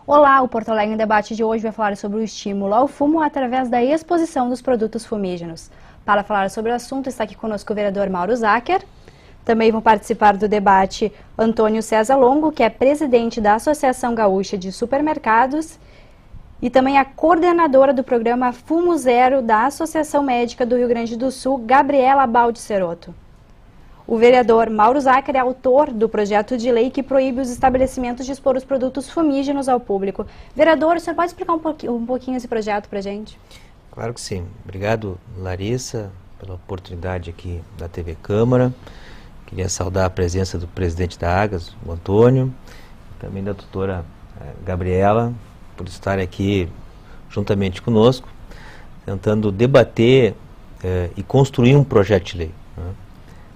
Olá, o Porto Alegre em Debate de hoje vai falar sobre o estímulo ao fumo através da exposição dos produtos fumígenos. Para falar sobre o assunto está aqui conosco o vereador Mauro Zacher. Também vão participar do debate Antônio César Longo, que é presidente da Associação Gaúcha de Supermercados, e também a coordenadora do programa Fumo Zero da Associação Médica do Rio Grande do Sul, Gabriela Baldisserotto. O vereador Mauro Zacher é autor do projeto de lei que proíbe os estabelecimentos de expor os produtos fumígenos ao público. Vereador, o senhor pode explicar um pouquinho esse projeto para a gente? Claro que sim. Obrigado, Larissa, pela oportunidade aqui da TV Câmara. Queria saudar a presença do presidente da Agas, o Antônio, também da doutora Gabriela, por estar aqui juntamente conosco, tentando debater e construir um projeto de lei.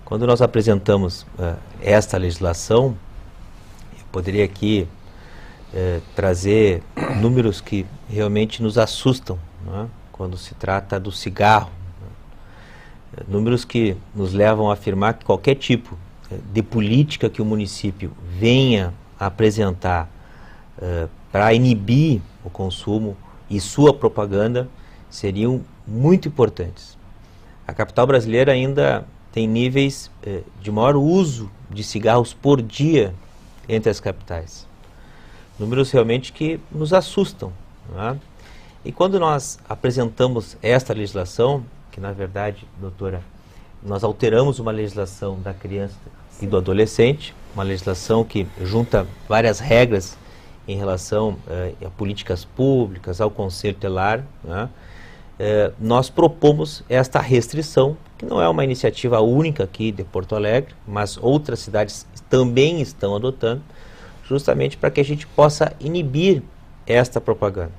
Quando nós apresentamos esta legislação, eu poderia aqui trazer números que realmente nos assustam, quando se trata do cigarro. Números que nos levam a afirmar que qualquer tipo de política que o município venha a apresentar para inibir o consumo e sua propaganda seriam muito importantes. A capital brasileira ainda tem níveis de maior uso de cigarros por dia entre as capitais. Números realmente que nos assustam. E quando nós apresentamos esta legislação, que na verdade, doutora, nós alteramos uma legislação da criança e do adolescente, uma legislação que junta várias regras em relação a políticas públicas, ao Conselho Tutelar, nós propomos esta restrição, que não é uma iniciativa única aqui de Porto Alegre, mas outras cidades também estão adotando, justamente para que a gente possa inibir esta propaganda,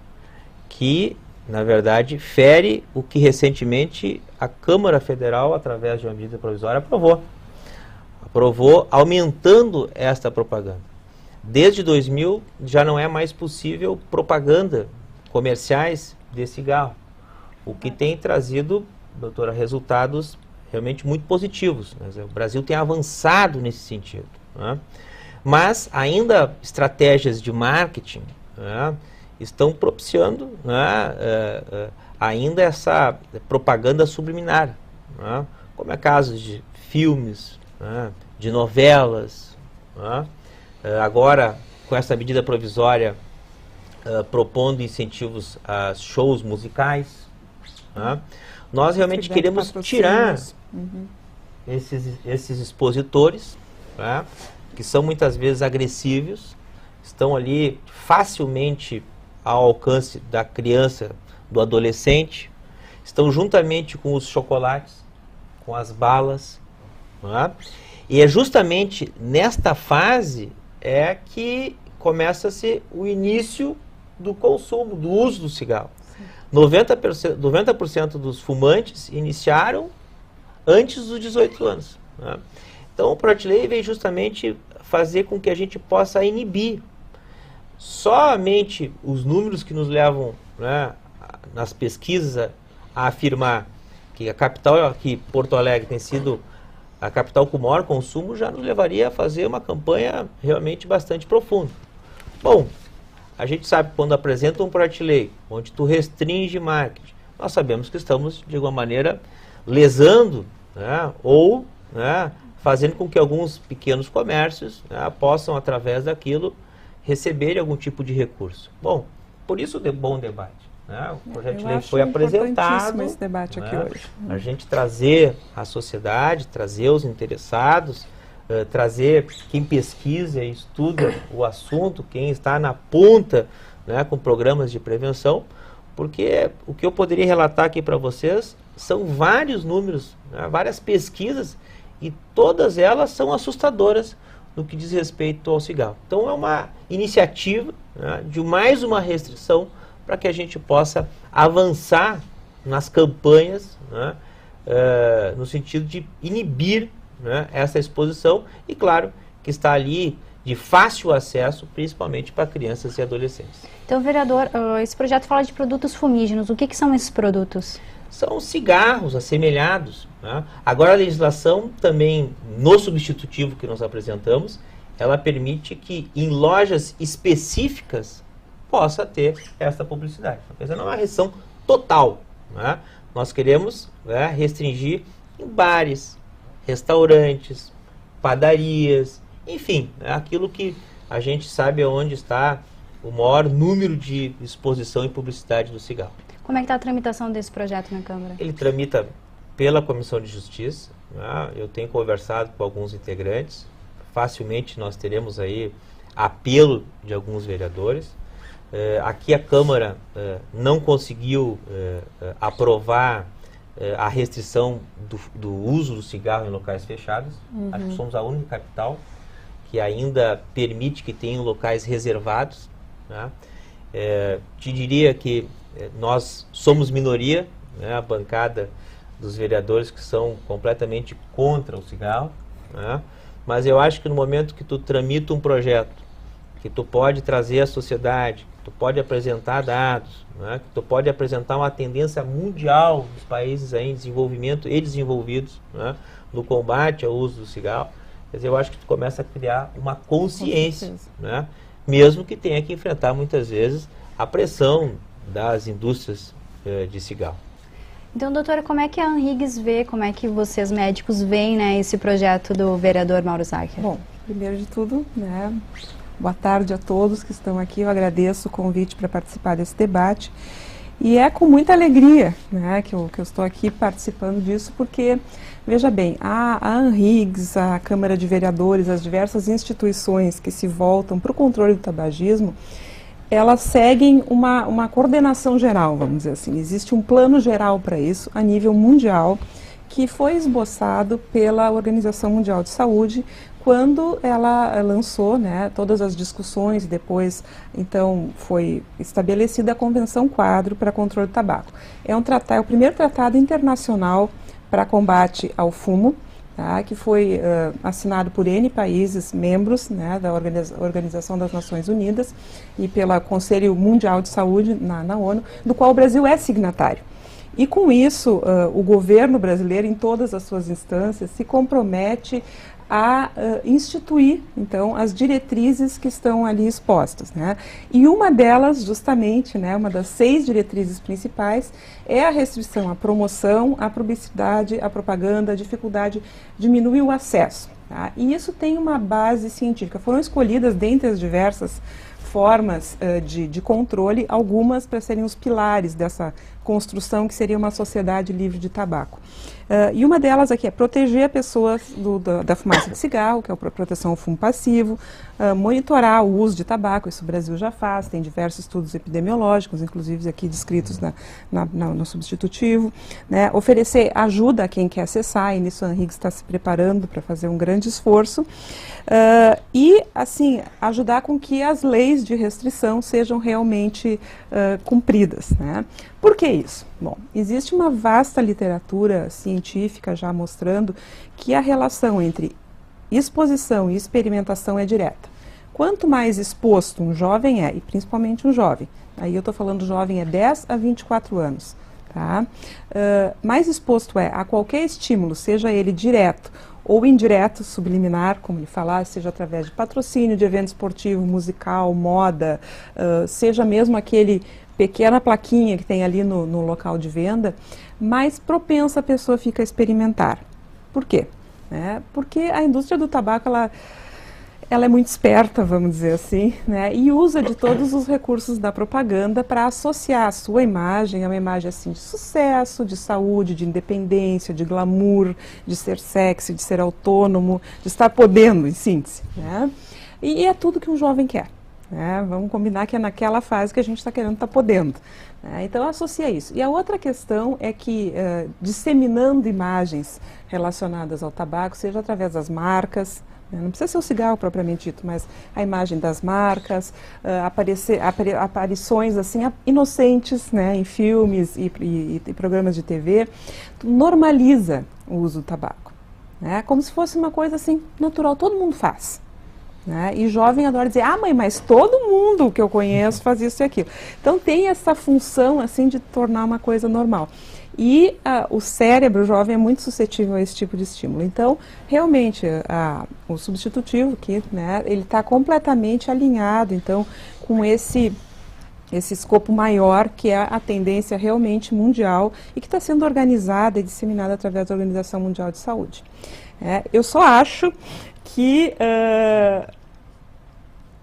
que, na verdade, fere o que recentemente a Câmara Federal, através de uma medida provisória, aprovou aumentando esta propaganda. Desde 2000 já não é mais possível propaganda comerciais de cigarro, o que tem trazido, doutora, resultados realmente muito positivos. O Brasil tem avançado nesse sentido. Mas ainda estratégias de marketing estão propiciando ainda essa propaganda subliminar, como é caso de filmes, de novelas. Agora, com essa medida provisória, propondo incentivos a shows musicais, nós realmente queremos tirar esses expositores, que são muitas vezes agressivos, estão ali facilmente ao alcance da criança, do adolescente, estão juntamente com os chocolates, com as balas, e é justamente nesta fase que começa-se o início do consumo, do uso do cigarro. 90% dos fumantes iniciaram antes dos 18 anos. Então o projeto de lei veio justamente fazer com que a gente possa inibir. Somente os números que nos levam nas pesquisas a afirmar que a capital, aqui Porto Alegre, tem sido a capital com maior consumo, já nos levaria a fazer uma campanha realmente bastante profunda. Bom, a gente sabe que quando apresenta um projeto de lei onde tu restringe marketing, nós sabemos que estamos, de alguma maneira, lesando ou fazendo com que alguns pequenos comércios possam, através daquilo, receber algum tipo de recurso. Bom, por isso o bom debate. O projeto de lei foi apresentado, esse debate aqui hoje. A gente trazer a sociedade, trazer os interessados, trazer quem pesquisa e estuda o assunto, quem está na ponta com programas de prevenção, porque o que eu poderia relatar aqui para vocês são vários números, várias pesquisas, e todas elas são assustadoras no que diz respeito ao cigarro. Então é uma iniciativa de mais uma restrição para que a gente possa avançar nas campanhas no sentido de inibir essa exposição, e claro que está ali de fácil acesso, principalmente para crianças e adolescentes. Então, vereador, esse projeto fala de produtos fumígenos. O que são esses produtos? São cigarros assemelhados, né? Agora a legislação também, no substitutivo que nós apresentamos, ela permite que em lojas específicas possa ter essa publicidade. Mas não é uma restrição total, né? Nós queremos, né, restringir em bares, restaurantes, padarias, enfim, é aquilo que a gente sabe onde está o maior número de exposição e publicidade do cigarro. Como é que está a tramitação desse projeto na Câmara? Ele tramita pela Comissão de Justiça, né? Eu tenho conversado com alguns integrantes, facilmente nós teremos aí apelo de alguns vereadores. Aqui a Câmara não conseguiu aprovar a restrição do uso do cigarro em locais fechados. Acho que somos a única capital que ainda permite que tenham locais reservados, né? Te diria que nós somos minoria, né? A bancada dos vereadores que são completamente contra o cigarro, né? Mas eu acho que no momento que tu tramita um projeto, que tu pode trazer à sociedade, que tu pode apresentar dados, né? Que tu pode apresentar uma tendência mundial dos países aí em desenvolvimento e desenvolvidos, né? No combate ao uso do cigarro, quer dizer, eu acho que tu começa a criar uma consciência, né? Mesmo que tenha que enfrentar muitas vezes a pressão das indústrias de cigarro. Então, doutora, como é que a Anhiggs vê, como é que vocês médicos veem, né, esse projeto do vereador Mauro Zacher? Bom, primeiro de tudo, né, boa tarde a todos que estão aqui, eu agradeço o convite para participar desse debate e é com muita alegria, né, que eu estou aqui participando disso, porque, veja bem, a Anhiggs, a Câmara de Vereadores, as diversas instituições que se voltam para o controle do tabagismo, elas seguem uma coordenação geral, vamos dizer assim. Existe um plano geral para isso, a nível mundial, que foi esboçado pela Organização Mundial de Saúde, quando ela lançou, né, todas as discussões, depois, então, foi estabelecida a Convenção Quadro para Controle do Tabaco. É o primeiro tratado internacional para combate ao fumo, tá, que foi assinado por N países membros, né, da Organização das Nações Unidas e pelo Conselho Mundial de Saúde na ONU, do qual o Brasil é signatário. E com isso, o governo brasileiro, em todas as suas instâncias, se compromete a instituir, então, as diretrizes que estão ali expostas, né? E uma delas, justamente, né, uma das 6 diretrizes principais, é a restrição à promoção, à publicidade, à propaganda, à dificuldade, diminuir o acesso. Tá? E isso tem uma base científica. Foram escolhidas, dentre as diversas formas de controle, algumas para serem os pilares dessa construção que seria uma sociedade livre de tabaco. E uma delas aqui é proteger pessoas da fumaça de cigarro, que é a proteção ao fumo passivo, monitorar o uso de tabaco, isso o Brasil já faz, tem diversos estudos epidemiológicos, inclusive aqui descritos no substitutivo, né? Oferecer ajuda a quem quer acessar, e nisso a Anhiggs está se preparando para fazer um grande esforço, e, assim, ajudar com que as leis de restrição sejam realmente cumpridas, né? Por que isso? Bom, existe uma vasta literatura científica já mostrando que a relação entre exposição e experimentação é direta. Quanto mais exposto um jovem é, e principalmente um jovem, aí eu estou falando jovem é 10 a 24 anos, tá? Mais exposto é a qualquer estímulo, seja ele direto ou indireto, subliminar, como ele falar, seja através de patrocínio de evento esportivo, musical, moda, seja mesmo aquele pequena plaquinha que tem ali no local de venda, mais propensa a pessoa fica a experimentar. Por quê? Porque a indústria do tabaco, ela é muito esperta, vamos dizer assim, né? E usa de todos os recursos da propaganda para associar a sua imagem a uma imagem assim, de sucesso, de saúde, de independência, de glamour, de ser sexy, de ser autônomo, de estar podendo, em síntese, né? E é tudo que um jovem quer. Vamos combinar que é naquela fase que a gente está querendo estar podendo. Então associa isso. E a outra questão é que disseminando imagens relacionadas ao tabaco, seja através das marcas, não precisa ser o cigarro propriamente dito, mas a imagem das marcas, aparições assim inocentes, né, em filmes e programas de TV, normaliza o uso do tabaco, como se fosse uma coisa assim natural, todo mundo faz. né? E jovem adora dizer, mãe, mas todo mundo que eu conheço faz isso e aquilo. Então tem essa função assim de tornar uma coisa normal. E o cérebro jovem é muito suscetível a esse tipo de estímulo. Então, realmente, o substitutivo aqui, né, ele está completamente alinhado, então, com esse escopo maior, que é a tendência realmente mundial e que está sendo organizada e disseminada através da Organização Mundial de Saúde. Eu só acho que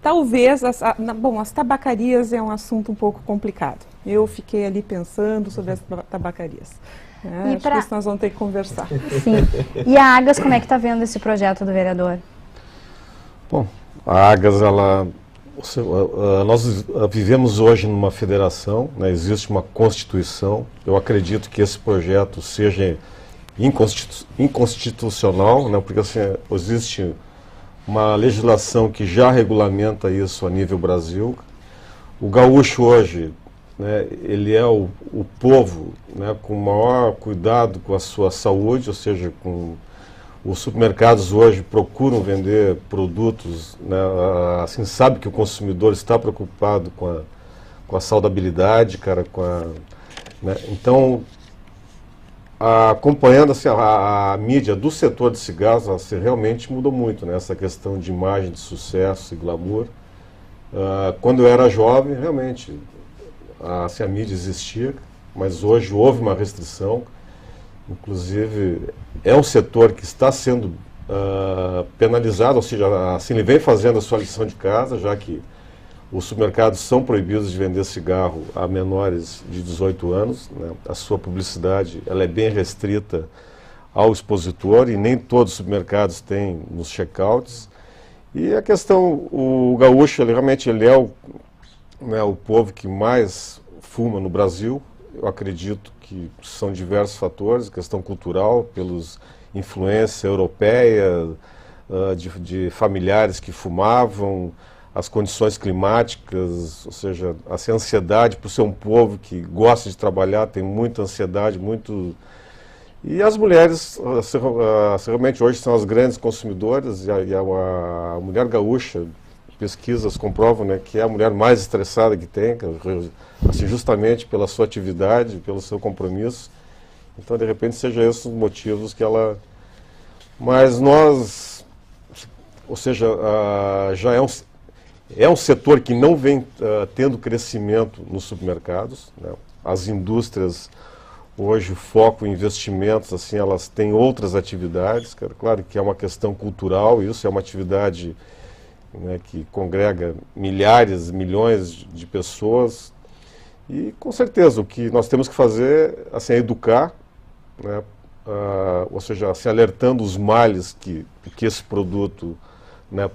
talvez, as tabacarias é um assunto um pouco complicado. Eu fiquei ali pensando sobre as tabacarias. Acho que isso nós vamos ter que conversar. Sim. E a Agas, como é que está vendo esse projeto do vereador? Bom, a Agas, nós vivemos hoje numa federação, né, existe uma Constituição. Eu acredito que esse projeto seja inconstitucional, né, porque assim, existe uma legislação que já regulamenta isso a nível Brasil. O gaúcho hoje, né, ele é o povo, né, com maior cuidado com a sua saúde, ou seja, os supermercados hoje procuram vender produtos, né, assim, sabe que o consumidor está preocupado com a saudabilidade, cara, né, então, acompanhando assim, a mídia do setor de cigarros, assim, realmente mudou muito, né, essa questão de imagem, de sucesso e glamour. Quando eu era jovem, realmente, assim, a mídia existia, mas hoje houve uma restrição. Inclusive, é um setor que está sendo penalizado, ou seja, assim, ele vem fazendo a sua lição de casa, já que os supermercados são proibidos de vender cigarro a menores de 18 anos, né? A sua publicidade ela é bem restrita ao expositor e nem todos os supermercados têm nos checkouts. E a questão, o gaúcho, realmente ele é o povo que mais fuma no Brasil. Eu acredito que são diversos fatores, questão cultural, pelos influência europeia, de familiares que fumavam, as condições climáticas, ou seja, a ansiedade por ser um povo que gosta de trabalhar, tem muita ansiedade, E as mulheres, realmente hoje são as grandes consumidoras, e a mulher gaúcha, pesquisas comprovam, né, que é a mulher mais estressada que tem, assim, justamente pela sua atividade, pelo seu compromisso. Então, de repente, seja esses os motivos que ela... Mas nós, ou seja, já é um setor que não vem tendo crescimento nos supermercados, né? As indústrias, hoje, o foco em investimentos, assim, elas têm outras atividades, cara. Claro que é uma questão cultural, isso é uma atividade, né, que congrega milhares, milhões de pessoas. E, com certeza, o que nós temos que fazer assim, é educar, né, ou seja, assim, alertando os males que esse produto, né,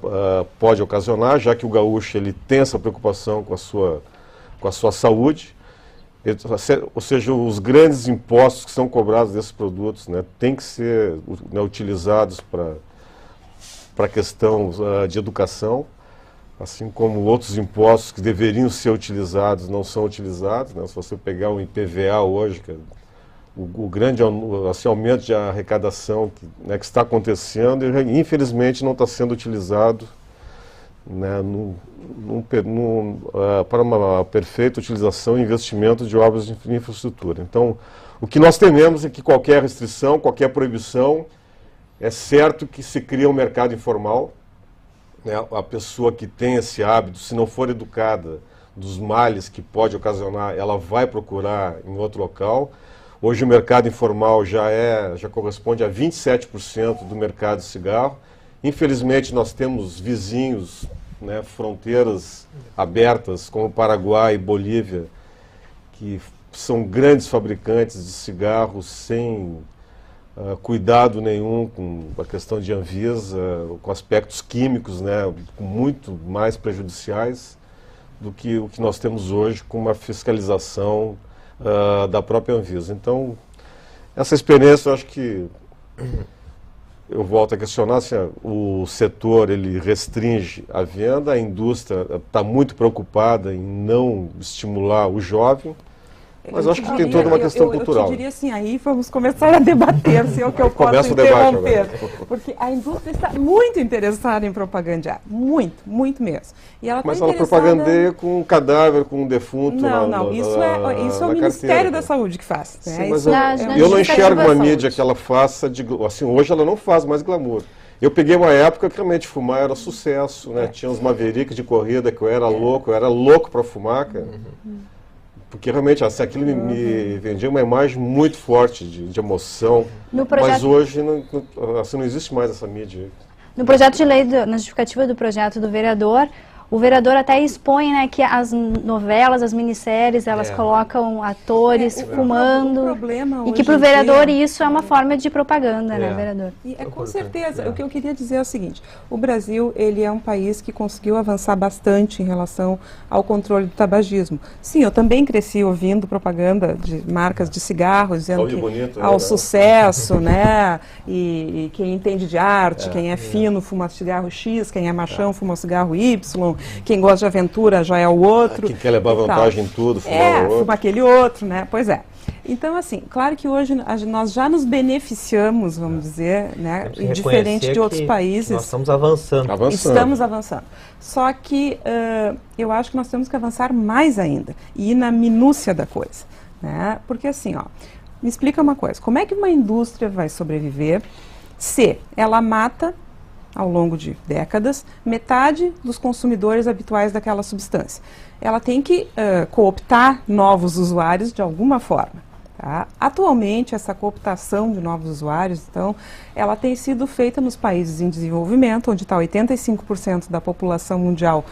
pode ocasionar, já que o gaúcho ele tem essa preocupação com a sua saúde. Ou seja, os grandes impostos que são cobrados desses produtos, né, têm que ser, né, utilizados para a questão de educação, assim como outros impostos que deveriam ser utilizados não são utilizados, né? Se você pegar o IPVA hoje, o grande assim, aumento de arrecadação né, que está acontecendo, e, infelizmente não está sendo utilizado, né, para uma perfeita utilização e investimento de obras de infraestrutura. Então, o que nós tememos é que qualquer restrição, qualquer proibição, é certo que se cria um mercado informal, né, a pessoa que tem esse hábito, se não for educada dos males que pode ocasionar, ela vai procurar em outro local. Hoje o mercado informal já corresponde a 27% do mercado de cigarro. Infelizmente nós temos vizinhos, né, fronteiras abertas como Paraguai e Bolívia, que são grandes fabricantes de cigarros sem cuidado nenhum com a questão de Anvisa, com aspectos químicos, né, muito mais prejudiciais do que o que nós temos hoje com uma fiscalização da própria Anvisa. Então, essa experiência, eu acho que eu volto a questionar, assim, o setor ele restringe a venda, a indústria está muito preocupada em não estimular o jovem, Mas eu acho que tem toda uma questão cultural. Eu te diria assim, aí vamos começar a debater se é o que eu posso interromper. Porque a indústria está muito interessada em propagandear. Muito, muito mesmo. E ela mas ela propagandeia com um cadáver, com um defunto. Não, isso é o Ministério da Saúde que faz. Né? Sim, mas eu não enxergo uma mídia que ela faça, assim, hoje ela não faz mais glamour. Eu peguei uma época que realmente fumar era sucesso, né? Tinha uns Maverick de corrida que eu era louco para fumar, cara. Porque realmente assim, aquilo me vendia uma imagem muito forte de emoção, mas hoje não existe mais essa mídia. No projeto de lei, na justificativa do projeto do vereador, o vereador até expõe, né, que as novelas, as minisséries, elas colocam atores fumando, e que para o vereador isso é uma forma de propaganda, né, vereador? E com certeza. O que eu queria dizer é o seguinte, o Brasil, ele é um país que conseguiu avançar bastante em relação ao controle do tabagismo. Sim, eu também cresci ouvindo propaganda de marcas de cigarros, dizendo ao sucesso, né, e quem entende de arte, quem é fino fuma cigarro X, quem é machão fuma cigarro Y, quem gosta de aventura já é o outro. Quem quer levar vantagem em tudo, fumar o outro. Fuma aquele outro, né? Pois é. Então, assim, claro que hoje nós já nos beneficiamos, vamos dizer, né? Diferente de outros países. Nós estamos avançando. Estamos avançando. Só que eu acho que nós temos que avançar mais ainda e ir na minúcia da coisa, né? Porque assim, ó, me explica uma coisa. Como é que uma indústria vai sobreviver se ela mata, ao longo de décadas, metade dos consumidores habituais daquela substância? Ela tem que cooptar novos usuários de alguma forma. Tá? Atualmente, essa cooptação de novos usuários, então, ela tem sido feita nos países em desenvolvimento, onde está 85% da população mundial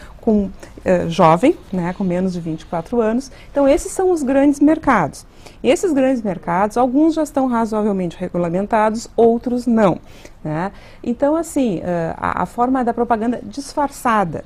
jovem, né, com menos de 24 anos. Então, esses são os grandes mercados. E esses grandes mercados, alguns já estão razoavelmente regulamentados, outros não. Né? Então, assim, a forma da propaganda disfarçada.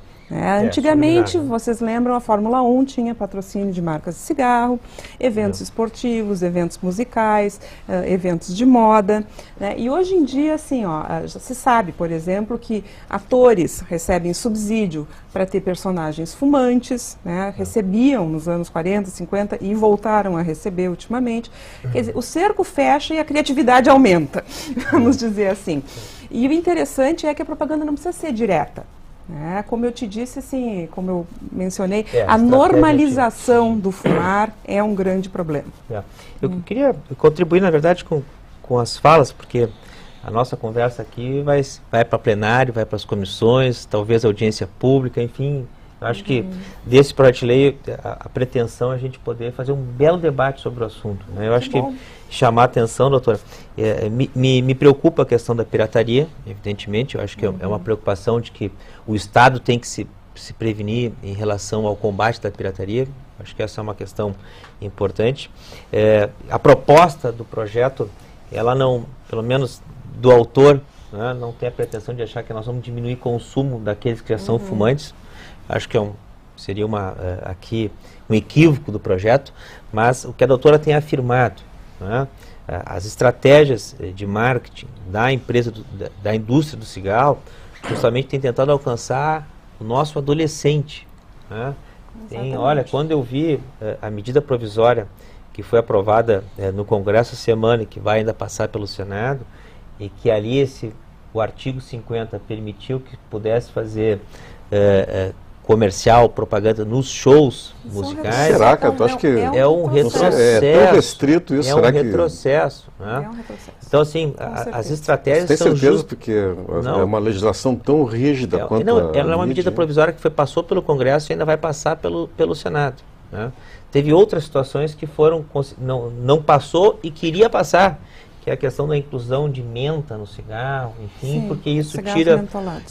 Antigamente, vocês lembram, a Fórmula 1 tinha patrocínio de marcas de cigarro, eventos esportivos, eventos musicais, eventos de moda. Né? E hoje em dia, assim, ó, já se sabe, por exemplo, que atores recebem subsídio para ter personagens fumantes, né? Recebiam nos anos 40, 50 e voltaram a receber ultimamente. Quer dizer, o cerco fecha e a criatividade aumenta, vamos dizer assim. E o interessante é que a propaganda não precisa ser direta. Como eu te disse, assim, como eu mencionei, a normalização do fumar é um grande problema. Eu queria contribuir, na verdade, com as falas, porque a nossa conversa aqui vai para plenário, vai para as comissões, talvez audiência pública, enfim. Eu acho que desse projeto de lei, a pretensão é a gente poder fazer um belo debate sobre o assunto. Né? Eu acho que chamar a atenção, doutora, me preocupa a questão da pirataria, evidentemente. Eu acho que é uma preocupação de que o Estado tem que se prevenir em relação ao combate da pirataria. Acho que essa é uma questão importante. A proposta do projeto, ela não, pelo menos do autor, né, não tem a pretensão de achar que nós vamos diminuir o consumo daqueles que já são fumantes. Acho que seria aqui um equívoco do projeto, mas o que a doutora tem afirmado, né, as estratégias de marketing da empresa, da indústria do cigarro, justamente tem tentado alcançar o nosso adolescente. Né? Olha, quando eu vi a medida provisória que foi aprovada no Congresso essa semana e que vai ainda passar pelo Senado, e que ali o artigo 50 permitiu que pudesse fazer comercial, propaganda nos shows musicais. Será que eu acho que é um retrocesso? É tão restrito isso, será que... retrocesso, né? É um retrocesso. Então, assim, as estratégias tem são certeza porque é uma legislação tão rígida quanto ela é uma medida provisória que passou pelo Congresso e ainda vai passar pelo Senado. Né? Teve outras situações que não passou e queria passar, que é a questão da inclusão de menta no cigarro, enfim, sim, porque isso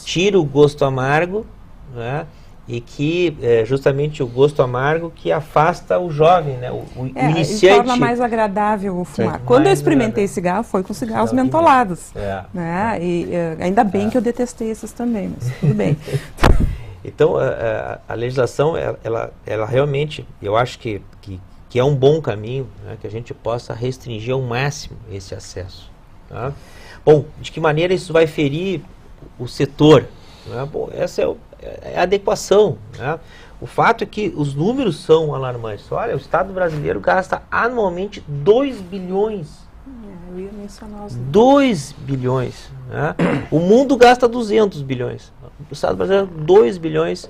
tira o gosto amargo, né? E que justamente o gosto amargo que afasta o jovem, né? O iniciante. E torna mais agradável o fumar. Quando eu experimentei cigarro, foi com cigarros mentolados. Né? E ainda bem que eu detestei esses também, mas tudo bem. Então, a legislação, ela realmente, eu acho que é um bom caminho, né? Que a gente possa restringir ao máximo esse acesso. Tá? Bom, de que maneira isso vai ferir o setor? Né? Bom, essa é a adequação. Né? o fato é que os números são alarmantes. Olha, o Estado brasileiro gasta anualmente 2 bilhões. Eu ia mencionar os 2 bilhões. Né? O mundo gasta 200 bilhões. O Estado brasileiro, 2 bilhões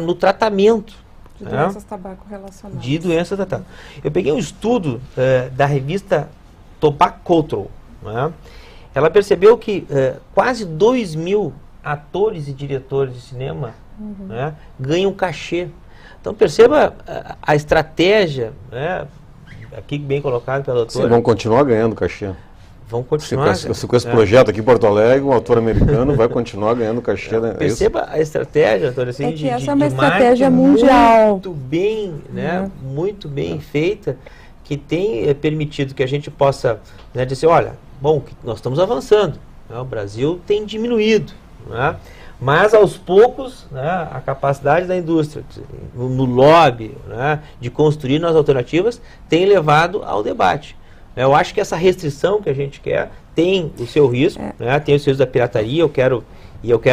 no tratamento de doenças tabaco relacionadas. De doenças tratadas. Eu peguei um estudo da revista Tobacco Control. Né? Ela percebeu que quase 2 mil atores e diretores de cinema né, ganham cachê. Então perceba a estratégia, né, aqui bem colocado pela doutora. Sim, vão continuar ganhando cachê. Vão continuar. Com esse projeto aqui em Porto Alegre, um autor americano vai continuar ganhando cachê. Né? Perceba a estratégia, doutora, assim, que essa é uma estratégia mundial. Muito bem, né, muito bem feita, que tem permitido que a gente possa, né, dizer, olha, bom, nós estamos avançando, né, o Brasil tem diminuído, né, mas aos poucos, né, a capacidade da indústria no lobby, né, de construir novas alternativas tem levado ao debate. Eu acho que essa restrição que a gente quer tem o seu risco, né, tem os riscos da pirataria, eu quero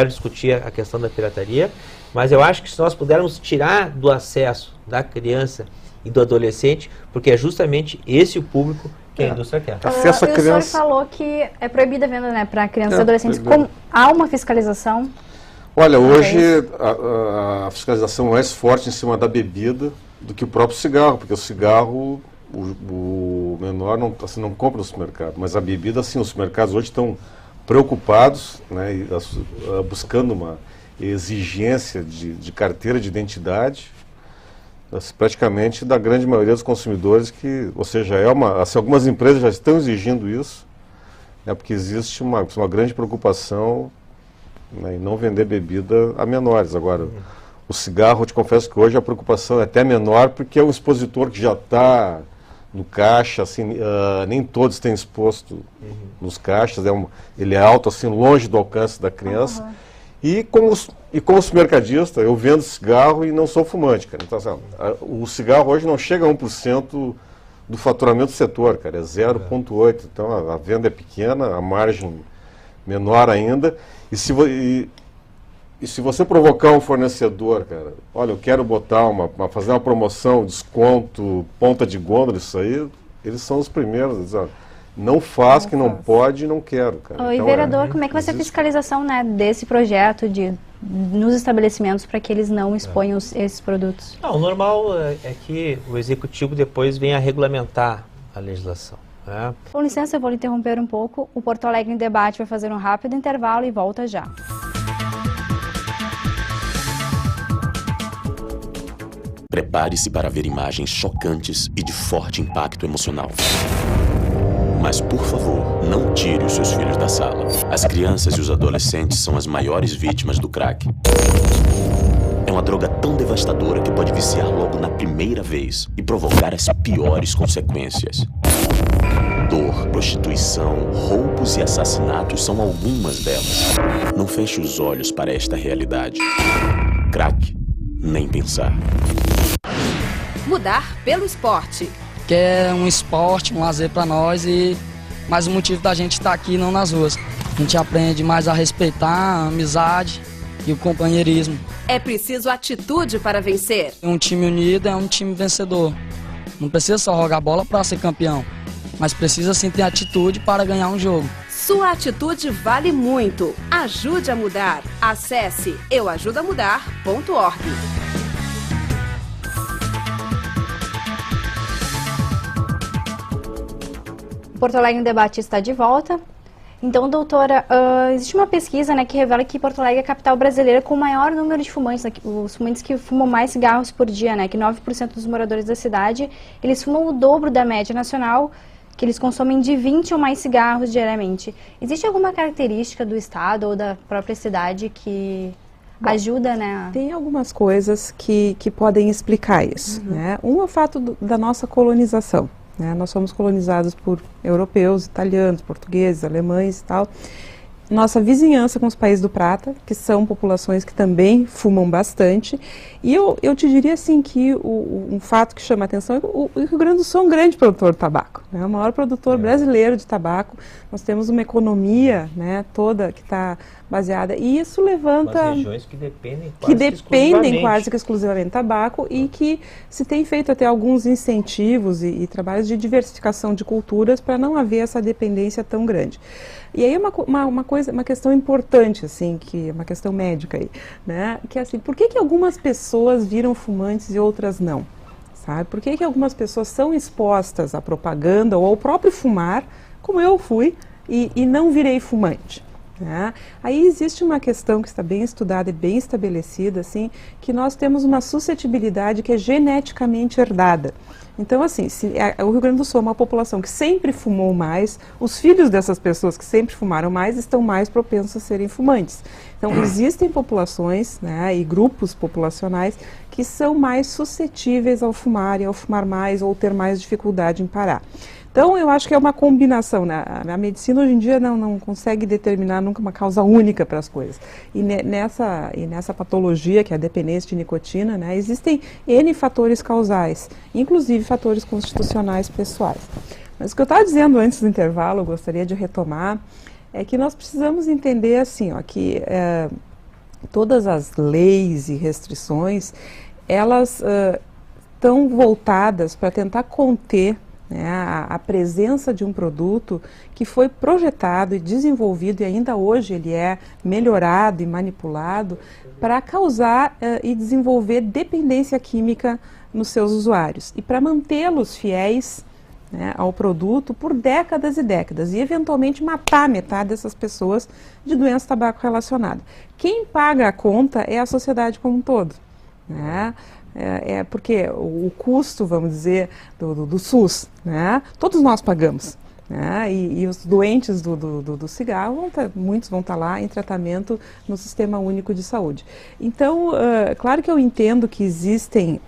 discutir a questão da pirataria, mas eu acho que se nós pudermos tirar do acesso da criança e do adolescente, porque é justamente esse o público que a indústria quer. Acesso à criança. O senhor falou que é proibida a venda, né, para crianças e adolescentes. Há uma fiscalização? Olha, hoje a fiscalização é mais forte em cima da bebida do que o próprio cigarro, porque o cigarro, o menor não compra no supermercado, mas a bebida, sim, os supermercados hoje estão preocupados, né, buscando uma exigência de carteira de identidade, praticamente da grande maioria dos consumidores, ou seja, algumas empresas já estão exigindo isso, né, porque existe uma grande preocupação, né, em não vender bebida a menores. Agora, o cigarro, eu te confesso que hoje a preocupação é até menor, porque é um expositor que já está no caixa, assim, nem todos têm exposto nos caixas, ele é alto, assim, longe do alcance da criança. E como supermercadista, eu vendo cigarro e não sou fumante, cara. Então, assim, o cigarro hoje não chega a 1% do faturamento do setor, cara, é 0,8%. Então a venda é pequena, a margem menor ainda. E se você provocar um fornecedor, cara, olha, eu quero botar fazer uma promoção, desconto, ponta de gôndola, isso aí, eles são os primeiros a dizer, ó, não faz, que não pode e não quero, cara. Oi, então, vereador, como é que vai ser a fiscalização, né, desse projeto nos estabelecimentos para que eles não exponham esses produtos? Não, o normal é que o executivo depois venha a regulamentar a legislação. Né? Com licença, eu vou lhe interromper um pouco. O Porto Alegre em Debate vai fazer um rápido intervalo e volta já. Prepare-se para ver imagens chocantes e de forte impacto emocional. Mas, por favor, não tire os seus filhos da sala. As crianças e os adolescentes são as maiores vítimas do crack. É uma droga tão devastadora que pode viciar logo na primeira vez e provocar as piores consequências. Dor, prostituição, roubos e assassinatos são algumas delas. Não feche os olhos para esta realidade. Crack, nem pensar. Mudar pelo esporte. Que é um esporte, um lazer para nós e mais um motivo da gente estar aqui, não nas ruas. A gente aprende mais a respeitar a amizade e o companheirismo. É preciso atitude para vencer. Um time unido é um time vencedor. Não precisa só jogar bola para ser campeão, mas precisa sim ter atitude para ganhar um jogo. Sua atitude vale muito. Ajude a mudar. Acesse euajudamudar.org. Porto Alegre em Debate está de volta. Então, doutora, existe uma pesquisa, né, que revela que Porto Alegre é a capital brasileira com o maior número de fumantes, os fumantes que fumam mais cigarros por dia, né, que 9% dos moradores da cidade, eles fumam o dobro da média nacional, que eles consomem de 20 ou mais cigarros diariamente. Existe alguma característica do estado ou da própria cidade que ajuda, né? Tem algumas coisas que podem explicar isso, né? Um é o fato da nossa colonização. Nós fomos colonizados por europeus, italianos, portugueses, alemães e tal. Nossa vizinhança com os países do Prata, que são populações que também fumam bastante. E eu te diria assim que um fato que chama a atenção é que o Rio Grande do Sul é um grande produtor de tabaco. né, o maior produtor brasileiro de tabaco. Nós temos uma economia, né, toda que está baseada, e isso levanta... As regiões que dependem quase que exclusivamente do tabaco, e que se tem feito até alguns incentivos e trabalhos de diversificação de culturas para não haver essa dependência tão grande. E aí uma questão importante, assim, que é uma questão médica aí, né, que é assim, por que algumas pessoas viram fumantes e outras não? Sabe? Por que algumas pessoas são expostas à propaganda ou ao próprio fumar, como eu fui, e não virei fumante? Né? Aí existe uma questão que está bem estudada e bem estabelecida, assim, que nós temos uma suscetibilidade que é geneticamente herdada. Então, assim, o Rio Grande do Sul é uma população que sempre fumou mais, os filhos dessas pessoas que sempre fumaram mais estão mais propensos a serem fumantes. Então, existem populações, né, e grupos populacionais que são mais suscetíveis ao fumar e ao fumar mais ou ter mais dificuldade em parar. Então, eu acho que é uma combinação, né? A medicina hoje em dia não consegue determinar nunca uma causa única para as coisas. E nessa patologia, que é a dependência de nicotina, né, existem N fatores causais, inclusive fatores constitucionais pessoais. Mas o que eu estava dizendo antes do intervalo, eu gostaria de retomar, é que nós precisamos entender assim, ó, que todas as leis e restrições, elas estão voltadas para tentar conter, né, a presença de um produto que foi projetado e desenvolvido, e ainda hoje ele é melhorado e manipulado para causar e desenvolver dependência química nos seus usuários e para mantê-los fiéis, né, ao produto por décadas e décadas, e eventualmente matar metade dessas pessoas de doença tabaco relacionada. Quem paga a conta é a sociedade como um todo, né? Porque o custo, vamos dizer, do SUS, né, todos nós pagamos, né, e os doentes do cigarro, muitos vão estar lá em tratamento no Sistema Único de Saúde. Então, claro que eu entendo que existem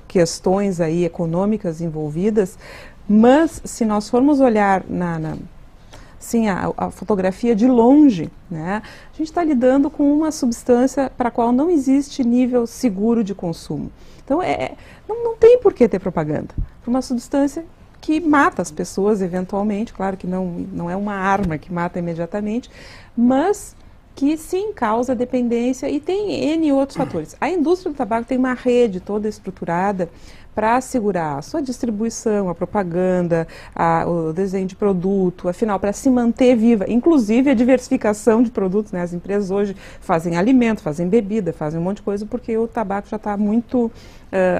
questões aí econômicas envolvidas, mas se nós formos olhar a fotografia de longe, né, a gente está lidando com uma substância para a qual não existe nível seguro de consumo. Então, não tem por que ter propaganda. Uma substância que mata as pessoas eventualmente, claro que não é uma arma que mata imediatamente, mas que sim causa dependência e tem N outros fatores. A indústria do tabaco tem uma rede toda estruturada para assegurar a sua distribuição, a propaganda, o desenho de produto, afinal, para se manter viva, inclusive a diversificação de produtos, né? As empresas hoje fazem alimento, fazem bebida, fazem um monte de coisa, porque o tabaco já está muito,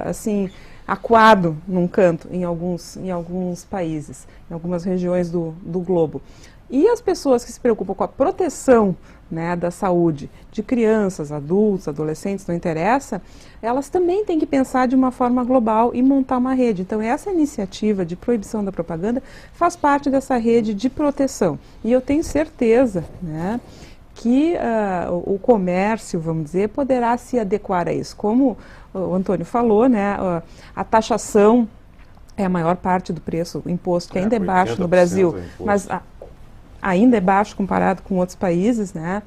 assim, acuado num canto em alguns países, em algumas regiões do globo. E as pessoas que se preocupam com a proteção, né, da saúde de crianças, adultos, adolescentes, não interessa, elas também têm que pensar de uma forma global e montar uma rede. Então, essa iniciativa de proibição da propaganda faz parte dessa rede de proteção. E eu tenho certeza, né, que o comércio, vamos dizer, poderá se adequar a isso. Como o Antônio falou, né, a taxação é a maior parte do preço, o imposto, que ainda é baixo no Brasil, mas ainda é baixo comparado com outros países, né?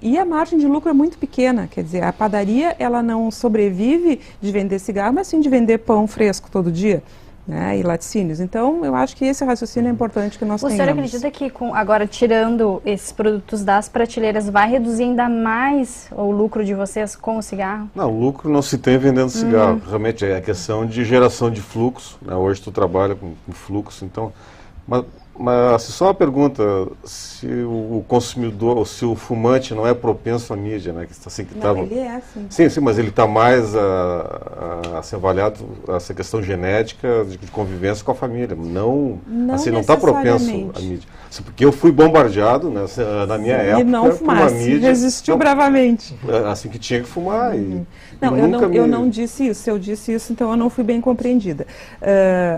E a margem de lucro é muito pequena, quer dizer, a padaria ela não sobrevive de vender cigarro, mas sim de vender pão fresco todo dia, né? E laticínios. Então, eu acho que esse raciocínio é importante que nós tenhamos. O senhor acredita que agora tirando esses produtos das prateleiras vai reduzir ainda mais o lucro de vocês com o cigarro? Não, o lucro não se tem vendendo cigarro, realmente é a questão de geração de fluxo, né? Hoje tu trabalha com fluxo, então... Mas só uma pergunta, se o consumidor, se o fumante não é propenso à mídia, né? Ele é, sim. Sim, mas ele está mais a ser avaliado essa questão genética de convivência com a família. Não está propenso à mídia. Porque eu fui bombardeado na minha época. E não fumasse, mídia, resistiu bravamente. Assim que tinha que fumar. Eu não disse isso. Se eu disse isso, então eu não fui bem compreendida.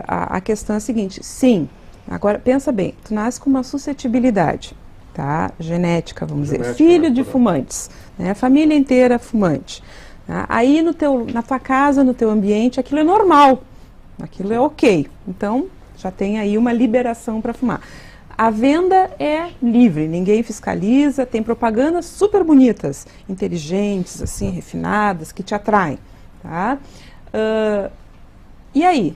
A questão é a seguinte, sim. Agora, pensa bem, tu nasce com uma suscetibilidade, tá? Genética, vamos dizer, filho de fumantes, né? Família inteira fumante. Tá? Aí na tua casa, no teu ambiente, aquilo é normal, aquilo é ok. Então, já tem aí uma liberação para fumar. A venda é livre, ninguém fiscaliza, tem propagandas super bonitas, inteligentes, assim, refinadas, que te atraem, tá? E aí?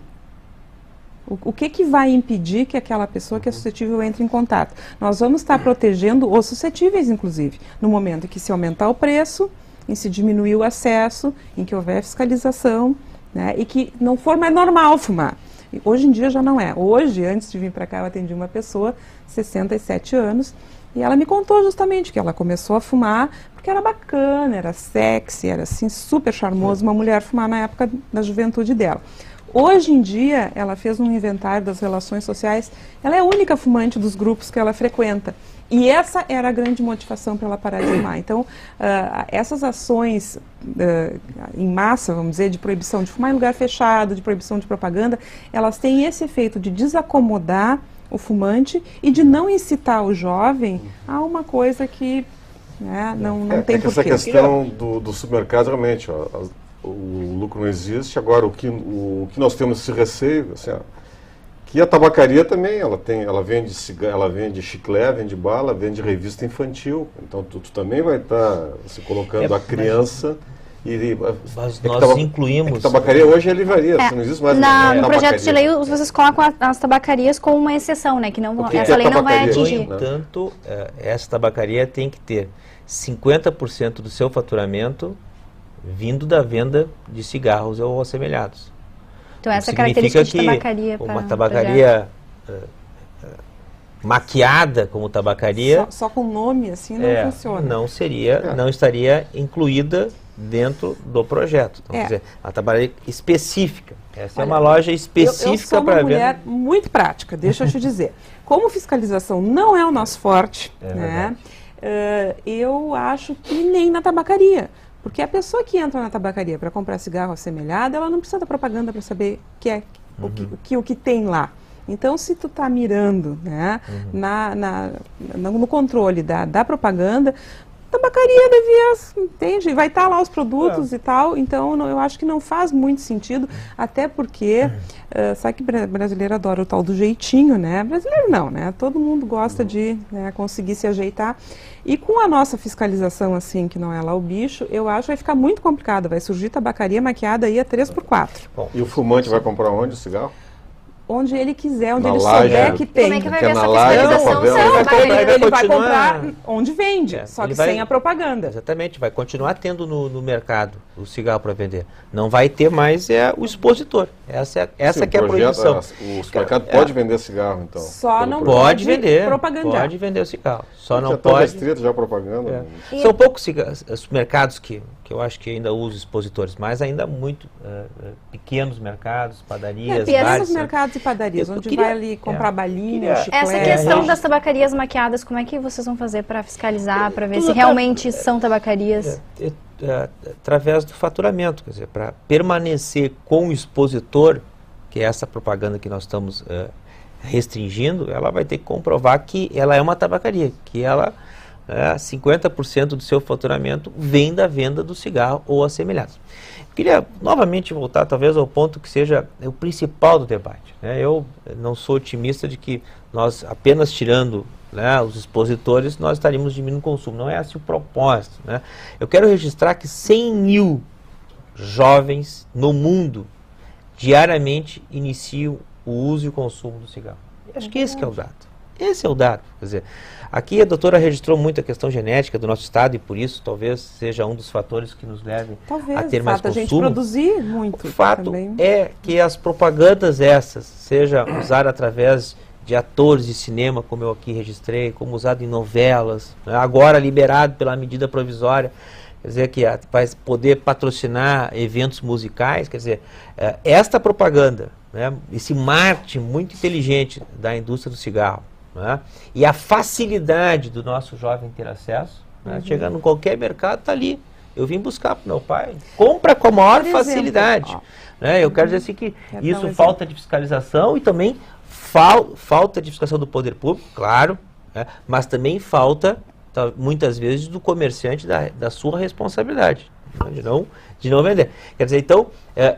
O que vai impedir que aquela pessoa que é suscetível entre em contato? Nós vamos estar protegendo os suscetíveis, inclusive, no momento em que se aumentar o preço, em se diminuir o acesso, em que houver fiscalização, né, e que não for mais normal fumar. E hoje em dia já não é. Hoje, antes de vir para cá, eu atendi uma pessoa, 67 anos, e ela me contou justamente que ela começou a fumar porque era bacana, era sexy, era assim super charmoso uma mulher fumar na época da juventude dela. Hoje em dia, ela fez um inventário das relações sociais, ela é a única fumante dos grupos que ela frequenta. E essa era a grande motivação para ela parar de fumar. Então, essas ações em massa, vamos dizer, de proibição de fumar em lugar fechado, de proibição de propaganda, elas têm esse efeito de desacomodar o fumante e de não incitar o jovem a uma coisa que, né, não tem porquê. Essa questão do supermercado, realmente, ó, o lucro não existe. Agora, o que nós temos esse receio, assim, ó, que a tabacaria também, ela vende chiclete, vende bala, vende revista infantil. Então, tu também vai estar se colocando a criança... Mas nós incluímos... a tabacaria hoje é livraria, não existe mais no projeto de lei, vocês colocam as tabacarias como uma exceção, né? Que não, essa lei não vai atingir. No entanto, essa tabacaria tem que ter 50% do seu faturamento vindo da venda de cigarros ou assemelhados. Então essa é a característica de tabacaria. Uma tabacaria maquiada como tabacaria... Só com nome assim não funciona. Não estaria incluída dentro do projeto. Então, quer dizer, a tabacaria específica. Essa é uma loja específica para venda. Eu sou uma mulher muito prática, deixa eu te dizer. Como fiscalização não é o nosso forte, né? Eu acho que nem na tabacaria. Porque a pessoa que entra na tabacaria para comprar cigarro assemelhado, ela não precisa da propaganda para saber o que tem lá. Então, se tu está mirando, né, no controle da propaganda, a tabacaria devia, entende? Vai estar lá os produtos e tal, então eu acho que não faz muito sentido, até porque, sabe que brasileiro adora o tal do jeitinho, né? Brasileiro não, né? Todo mundo gosta de conseguir se ajeitar. E com a nossa fiscalização, assim, que não é lá o bicho, eu acho que vai ficar muito complicado. Vai surgir tabacaria maquiada aí a 3x4. Bom, e o fumante vai comprar onde o cigarro? Onde ele quiser, onde ele souber que tem. Como é que vai ver essa fiscalização? Ele vai comprar onde vende, só que sem a propaganda. Exatamente, vai continuar tendo no mercado o cigarro para vender. Não vai ter mais o expositor. Essa que é a proibição. O supermercado pode vender cigarro, então? Só não pode vender. Propagandear. Pode vender o cigarro. Só não tão pode. restrito já a propaganda. São poucos supermercados que eu acho que ainda usam expositores, mas ainda muito pequenos mercados, padarias, bares. Esses mercados e padarias, onde vai ali comprar balinha, chiclete. Essa questão das tabacarias maquiadas, como é que vocês vão fazer para fiscalizar, para ver se realmente são tabacarias? Através do faturamento, quer dizer, para permanecer com o expositor, que é essa propaganda que nós estamos restringindo, ela vai ter que comprovar que ela é uma tabacaria, que ela... 50% do seu faturamento vem da venda do cigarro ou assemelhados. Queria novamente voltar talvez ao ponto que seja o principal do debate, né? Eu não sou otimista de que nós apenas tirando, né, os expositores nós estaríamos diminuindo o consumo. Não é esse o propósito, né? Eu quero registrar que 100 mil jovens no mundo diariamente iniciam o uso e o consumo do cigarro. Acho que esse que é o dado. Esse é o dado. Quer dizer, aqui a doutora registrou muito a questão genética do nosso estado e por isso talvez seja um dos fatores que nos leve a ter mais consumo. A gente produzir muito. O fato também é que as propagandas essas, seja usar através de atores de cinema, como eu aqui registrei, como usado em novelas, né, agora liberado pela medida provisória, quer dizer, que vai poder patrocinar eventos musicais, quer dizer, esta propaganda, né, esse marketing muito inteligente da indústria do cigarro, né, e a facilidade do nosso jovem ter acesso, né, chegando em qualquer mercado, está ali. Eu vim buscar para o meu pai, compra com a maior facilidade. Né, eu quero dizer assim que isso falta de fiscalização e também falta de fiscalização do poder público, claro, né, mas também falta muitas vezes do comerciante da sua responsabilidade, de não vender. Quer dizer, então, é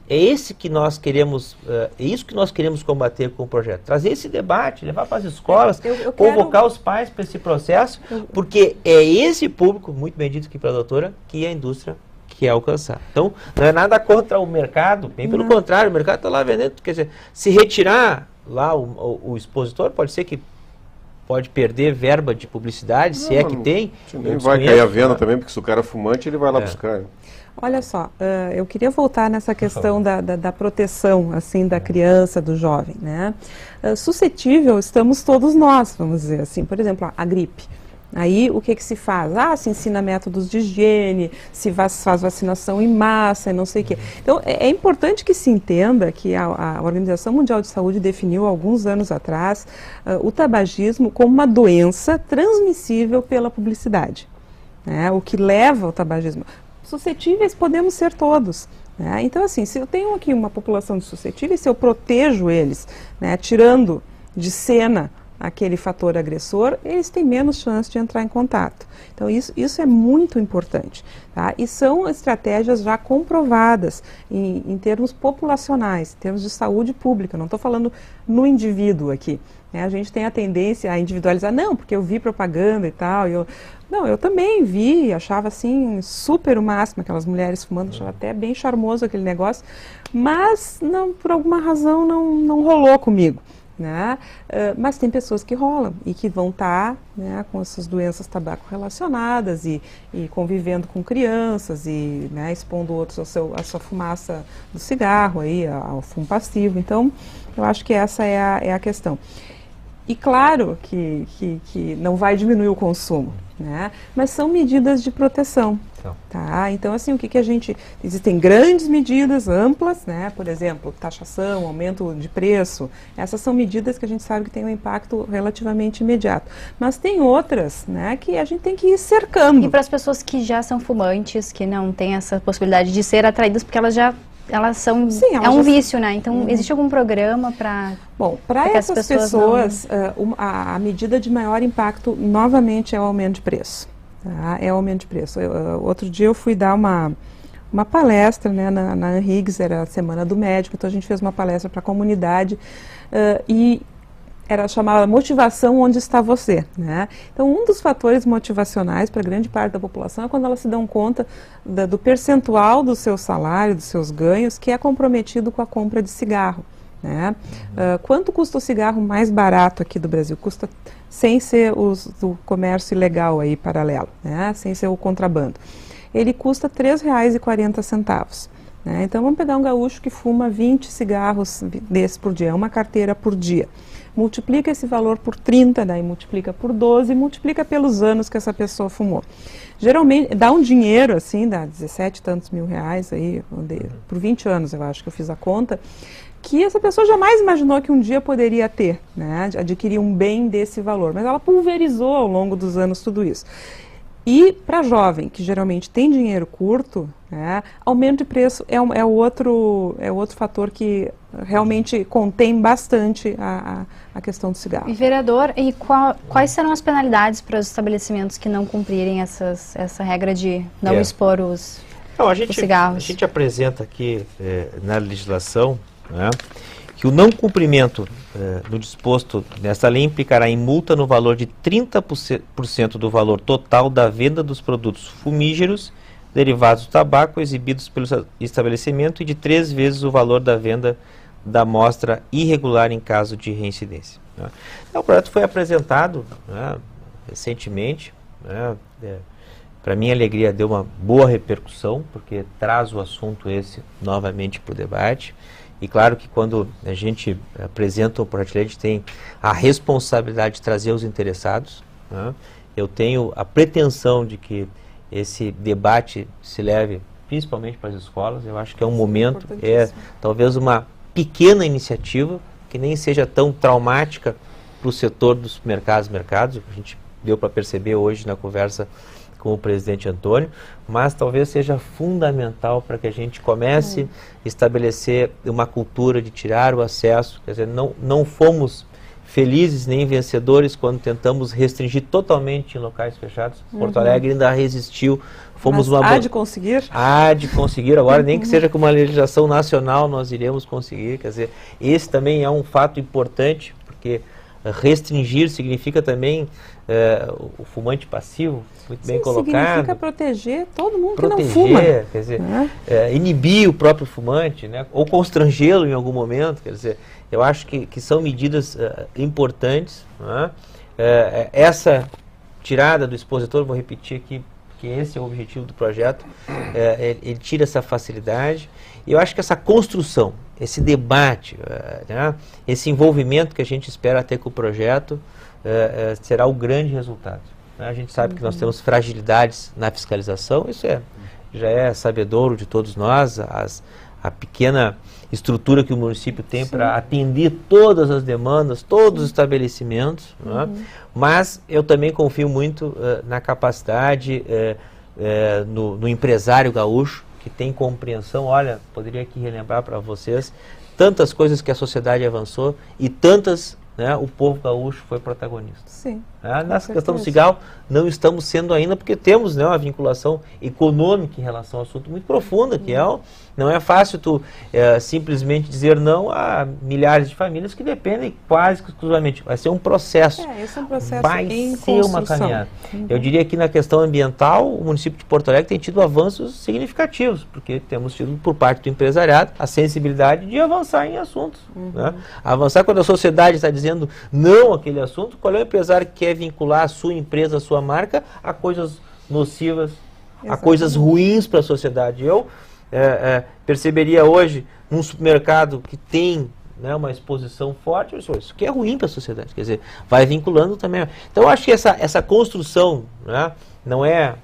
esse que nós queremos, é isso que nós queremos combater com o projeto. Trazer esse debate, levar para as escolas, convocar os pais para esse processo, porque é esse público, muito bem dito aqui pela doutora, que a indústria que é alcançar. Então, não é nada contra o mercado, bem pelo contrário, o mercado está lá vendendo, quer dizer, se retirar lá o expositor, pode ser que pode perder verba de publicidade, se é que tem. Nem vai cair a venda também, porque se o cara é fumante, ele vai lá buscar. Olha só, eu queria voltar nessa questão da proteção, assim, da criança, do jovem, né? Suscetível estamos todos nós, vamos dizer assim, por exemplo, a gripe. Aí, o que se faz? Se ensina métodos de higiene, se faz vacinação em massa e não sei o quê. Então, é importante que se entenda que a Organização Mundial de Saúde definiu, alguns anos atrás, o tabagismo como uma doença transmissível pela publicidade, né? O que leva ao tabagismo. Suscetíveis podemos ser todos, né? Então, assim, se eu tenho aqui uma população de suscetíveis, se eu protejo eles, né, tirando de cena aquele fator agressor, eles têm menos chance de entrar em contato. Então, isso é muito importante, tá? E são estratégias já comprovadas em termos populacionais, em termos de saúde pública. Não estou falando no indivíduo aqui, né? A gente tem a tendência a individualizar, não, porque eu vi propaganda e tal, não, eu também vi, achava assim super o máximo, aquelas mulheres fumando, achava até bem charmoso aquele negócio, mas não, por alguma razão não rolou comigo, né? Mas tem pessoas que rolam e que vão estar, né, com essas doenças tabaco relacionadas e convivendo com crianças e, né, expondo outros à sua fumaça do cigarro, aí, ao fumo passivo. Então, eu acho que essa é a questão. E claro que não vai diminuir o consumo, né? Mas são medidas de proteção, tá? Então, assim, o que a gente... Existem grandes medidas amplas, né? Por exemplo, taxação, aumento de preço. Essas são medidas que a gente sabe que tem um impacto relativamente imediato. Mas tem outras, né, que a gente tem que ir cercando. E para as pessoas que já são fumantes, que não têm essa possibilidade de ser atraídas, porque elas são... Sim, é um vício, né? Então, existe algum programa para... Bom, para essas pessoas, a medida de maior impacto, novamente, é o aumento de preço. Tá? É o aumento de preço. Outro dia eu fui dar uma palestra, né, na Anhiggs, era a Semana do Médico, então a gente fez uma palestra para a comunidade e era chamada Motivação Onde Está Você, né? Então, um dos fatores motivacionais para grande parte da população é quando elas se dão conta do percentual do seu salário, dos seus ganhos, que é comprometido com a compra de cigarro, né? Quanto custa o cigarro mais barato aqui do Brasil? Custa, sem ser do comércio ilegal aí, paralelo, né? Sem ser o contrabando. Ele custa R$ 3,40. Né? Então, vamos pegar um gaúcho que fuma 20 cigarros desses por dia, uma carteira por dia. Multiplica esse valor por 30, daí multiplica por 12, multiplica pelos anos que essa pessoa fumou. Geralmente, dá um dinheiro, assim, dá 17 e tantos mil reais, aí, por 20 anos eu acho que eu fiz a conta, que essa pessoa jamais imaginou que um dia poderia ter, né, adquirir um bem desse valor, mas ela pulverizou ao longo dos anos tudo isso. E para jovem, que geralmente tem dinheiro curto, né, aumento de preço é outro fator que realmente contém bastante a questão do cigarro. E vereador, quais serão as penalidades para os estabelecimentos que não cumprirem essa regra de não expor os cigarros? A gente apresenta aqui na legislação, né, que o não cumprimento do disposto nesta lei implicará em multa no valor de 30% do valor total da venda dos produtos fumígeros derivados do tabaco exibidos pelo estabelecimento e de 3 vezes o valor da venda da amostra irregular em caso de reincidência. Né? Então, o projeto foi apresentado, né, recentemente, né, para minha alegria deu uma boa repercussão, porque traz o assunto esse novamente para o debate. E claro que quando a gente apresenta um projeto de lei, a gente tem a responsabilidade de trazer os interessados, né? Eu tenho a pretensão de que esse debate se leve principalmente para as escolas. Eu acho que é um momento, talvez uma pequena iniciativa, que nem seja tão traumática para o setor dos mercados. A gente deu para perceber hoje na conversa com o presidente Antônio, mas talvez seja fundamental para que a gente comece a estabelecer uma cultura de tirar o acesso. Quer dizer, não fomos felizes nem vencedores quando tentamos restringir totalmente em locais fechados. Porto Alegre ainda resistiu. Mas há de conseguir? Há de conseguir, agora nem que seja com uma legislação nacional nós iremos conseguir. Quer dizer, esse também é um fato importante, porque Restringir significa também o fumante passivo, muito bem colocado. Significa proteger todo mundo que não fuma. Quer dizer, inibir o próprio fumante, né? Ou constrangê-lo em algum momento. Quer dizer, eu acho que são medidas importantes. Né? Essa tirada do expositor, vou repetir aqui, que esse é o objetivo do projeto, ele tira essa facilidade. E eu acho que essa construção, esse debate, né? Esse envolvimento que a gente espera ter com o projeto, será o grande resultado. A gente sabe que nós temos fragilidades na fiscalização, isso já é sabedouro de todos nós, a pequena estrutura que o município tem para atender todas as demandas, todos os estabelecimentos, né? Mas eu também confio muito na capacidade, no empresário gaúcho, que tem compreensão. Olha, poderia aqui relembrar para vocês tantas coisas que a sociedade avançou e tantas, né, o povo gaúcho foi protagonista. Sim. Nessa questão do cigarro, não estamos sendo ainda, porque temos, né, uma vinculação econômica em relação ao assunto muito profunda, que não é fácil tu simplesmente dizer não a milhares de famílias que dependem quase exclusivamente. Vai ser um processo. Esse é um processo vai em ser construção. uma caminhada. Eu diria que na questão ambiental, o município de Porto Alegre tem tido avanços significativos, porque temos tido por parte do empresariado a sensibilidade de avançar em assuntos. Né? Avançar quando a sociedade está dizendo não àquele assunto. Qual é o empresário que quer vincular a sua empresa, a sua marca, a coisas nocivas, a coisas ruins para a sociedade? Eu perceberia hoje, num supermercado que tem, né, uma exposição forte, isso que é ruim para a sociedade, quer dizer, vai vinculando também. Então, eu acho que essa construção, né, não é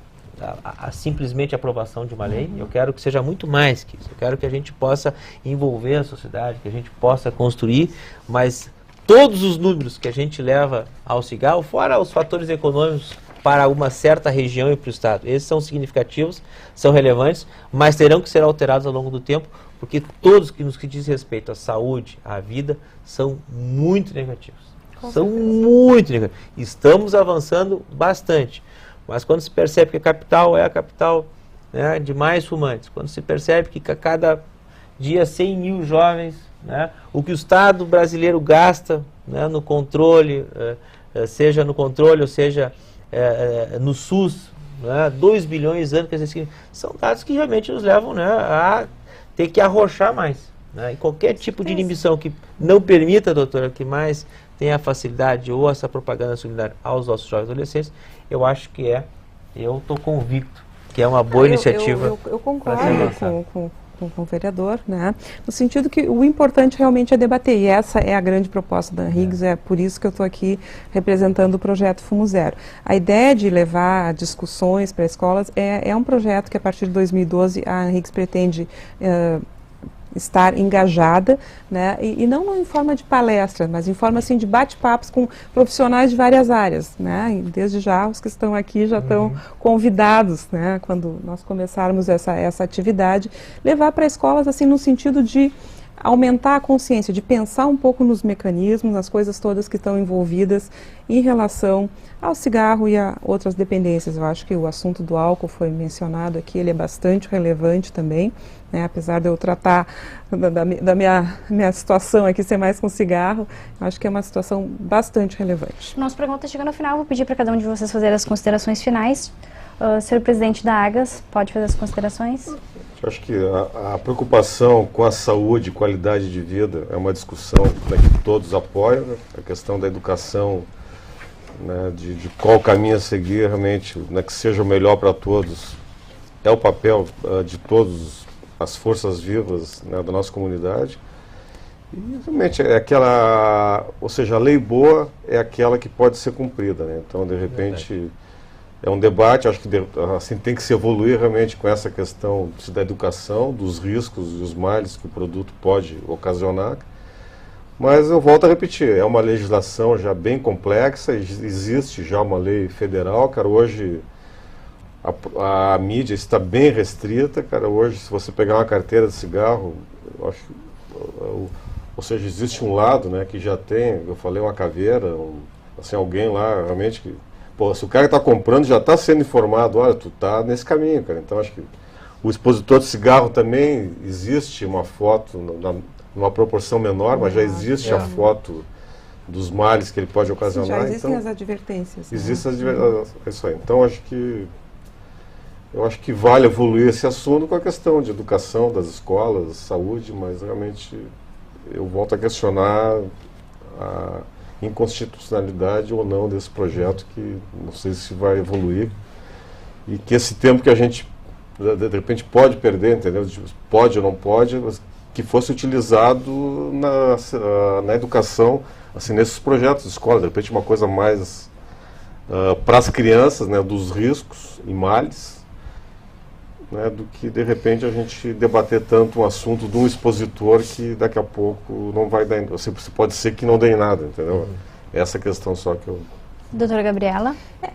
simplesmente a aprovação de uma lei. Eu quero que seja muito mais que isso. Eu quero que a gente possa envolver a sociedade, que a gente possa construir, mas todos os números que a gente leva ao cigarro, fora os fatores econômicos para uma certa região e para o Estado, esses são significativos, são relevantes, mas terão que ser alterados ao longo do tempo, porque todos que nos que diz respeito à saúde, à vida, são muito negativos. São muito negativos. Estamos avançando bastante, mas quando se percebe que a capital é a capital, né, de mais fumantes, quando se percebe que a cada dia 100 mil jovens, né, o que o Estado brasileiro gasta, né, no controle, seja no controle ou seja no SUS, né, 2 bilhões anos, quer dizer, são dados que realmente nos levam, né, a ter que arrochar mais. Né, e qualquer tipo de inibição que não permita, doutora, que mais tenha facilidade ou essa propaganda solidária aos nossos jovens adolescentes, eu acho que eu estou convicto que é uma boa iniciativa. Eu concordo com o vereador, né? No sentido que o importante realmente é debater, e essa é a grande proposta da ANRIGS, é por isso que eu estou aqui representando o projeto Fumo Zero. A ideia de levar discussões para escolas é um projeto que a partir de 2012 a ANRIGS pretende estar engajada, né, e não em forma de palestra, mas em forma assim de bate-papos com profissionais de várias áreas, né, e desde já os que estão aqui já estão convidados, né, quando nós começarmos essa atividade, levar para escolas assim no sentido de aumentar a consciência, de pensar um pouco nos mecanismos, nas coisas todas que estão envolvidas em relação ao cigarro e a outras dependências. Eu acho que o assunto do álcool foi mencionado aqui, ele é bastante relevante também, né? Apesar de eu tratar da minha situação aqui ser mais com cigarro, acho que é uma situação bastante relevante. Nossa pergunta chega no final, vou pedir para cada um de vocês fazer as considerações finais. Senhor presidente da AGAS, pode fazer as considerações? Eu acho que a preocupação com a saúde e qualidade de vida é uma discussão, né, que todos apoiam, né? A questão da educação, né, de qual caminho a seguir, realmente, né, que seja o melhor para todos, é o papel de todas as forças vivas, né, da nossa comunidade. E realmente é aquela, ou seja, a lei boa é aquela que pode ser cumprida, né? Então, de repente, é um debate, acho que assim, tem que se evoluir realmente com essa questão da educação, dos riscos e os males que o produto pode ocasionar. Mas eu volto a repetir, é uma legislação já bem complexa, existe já uma lei federal, cara, hoje a mídia está bem restrita, cara, hoje se você pegar uma carteira de cigarro, eu acho, ou seja, existe um lado, né, que já tem, eu falei, uma caveira, assim, alguém lá realmente que, pô, se o cara está comprando já está sendo informado, olha, tu está nesse caminho, cara. Então acho que o expositor de cigarro também existe uma foto numa proporção menor, mas já existe a foto dos males que ele pode ocasionar. Já existem então, as advertências. Né? Existem é isso aí. Então, eu acho que vale evoluir esse assunto com a questão de educação das escolas, saúde, mas realmente eu volto a questionar a inconstitucionalidade ou não desse projeto, que não sei se vai evoluir, e que esse tempo que a gente de repente pode perder, entendeu? Pode ou não pode, mas que fosse utilizado na educação, assim, nesses projetos de escola, de repente uma coisa mais para as crianças, né, dos riscos e males, né, do que de repente a gente debater tanto um assunto de um expositor que daqui a pouco não vai dar, pode ser que não dê em nada, entendeu? Essa questão só que eu... Doutora Gabriela?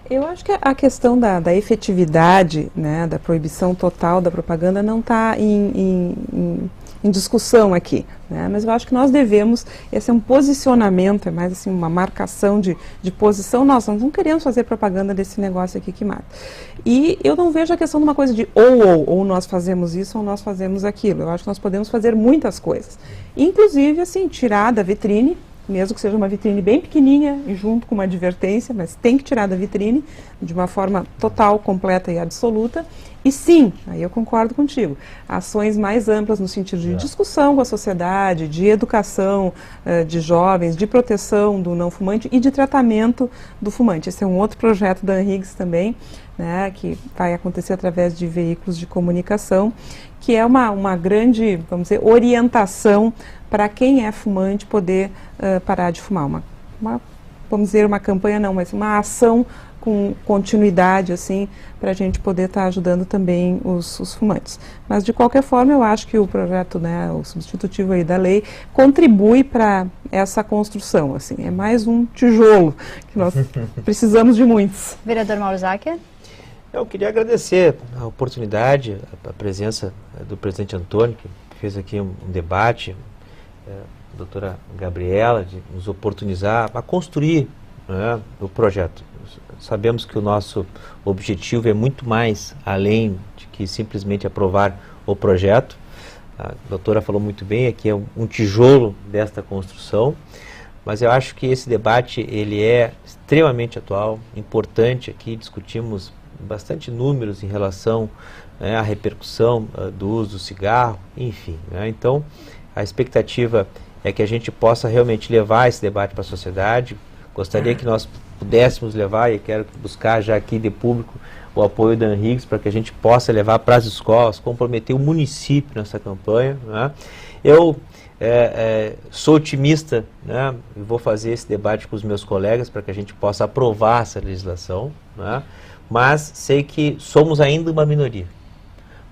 Eu acho que a questão da efetividade, né, da proibição total da propaganda não está em discussão aqui, né? Mas eu acho que nós devemos, esse é um posicionamento, é mais assim uma marcação de posição. Nós não queremos fazer propaganda desse negócio aqui que mata. E eu não vejo a questão de uma coisa de ou nós fazemos isso ou nós fazemos aquilo. Eu acho que nós podemos fazer muitas coisas, inclusive assim, tirar da vitrine, mesmo que seja uma vitrine bem pequenininha e junto com uma advertência, mas tem que tirar da vitrine de uma forma total, completa e absoluta. E sim, aí eu concordo contigo, ações mais amplas no sentido de discussão com a sociedade, de educação de jovens, de proteção do não fumante e de tratamento do fumante. Esse é um outro projeto da Anhiggs também, né, que vai acontecer através de veículos de comunicação, que é uma grande, vamos dizer, orientação para quem é fumante poder parar de fumar. Vamos dizer, uma campanha não, mas uma ação com continuidade, assim, para a gente poder estar ajudando também os fumantes. Mas, de qualquer forma, eu acho que o projeto, né, o substitutivo aí da lei, contribui para essa construção, assim. É mais um tijolo, que nós precisamos de muitos. Vereador Mauro Zacher? Eu queria agradecer a oportunidade, a presença do presidente Antônio, que fez aqui um debate, a doutora Gabriela, de nos oportunizar a construir, né, o projeto. Sabemos que o nosso objetivo é muito mais além de que simplesmente aprovar o projeto. A doutora falou muito bem, aqui é um tijolo desta construção, mas eu acho que esse debate ele é extremamente atual, importante. Aqui discutimos bastante números em relação, né, à repercussão do uso do cigarro, enfim, né? Então, a expectativa é que a gente possa realmente levar esse debate para a sociedade. Gostaria que nós pudéssemos levar, e quero buscar já aqui de público o apoio da Anhiggs para que a gente possa levar para as escolas, comprometer o município nessa campanha, né? Eu sou otimista, né, e vou fazer esse debate com os meus colegas para que a gente possa aprovar essa legislação, né? Mas sei que somos ainda uma minoria.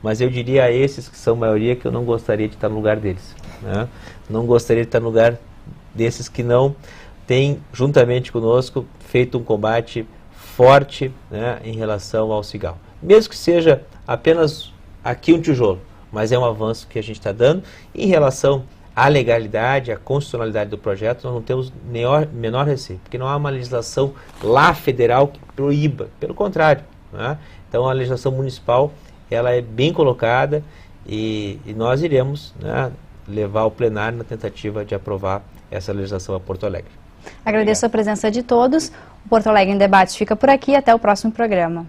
Mas eu diria a esses que são maioria que eu não gostaria de estar no lugar deles, né? Não gostaria de estar no lugar desses que não têm, juntamente conosco, feito um combate forte, né, em relação ao cigarro. Mesmo que seja apenas aqui um tijolo, mas é um avanço que a gente está dando. Em relação à legalidade, à constitucionalidade do projeto, nós não temos menor receio, porque não há uma legislação lá federal que proíba, pelo contrário, né? Então a legislação municipal ela é bem colocada e nós iremos, né, levar ao plenário na tentativa de aprovar essa legislação a Porto Alegre. Agradeço a presença de todos. O Porto Alegre em Debate fica por aqui. Até o próximo programa.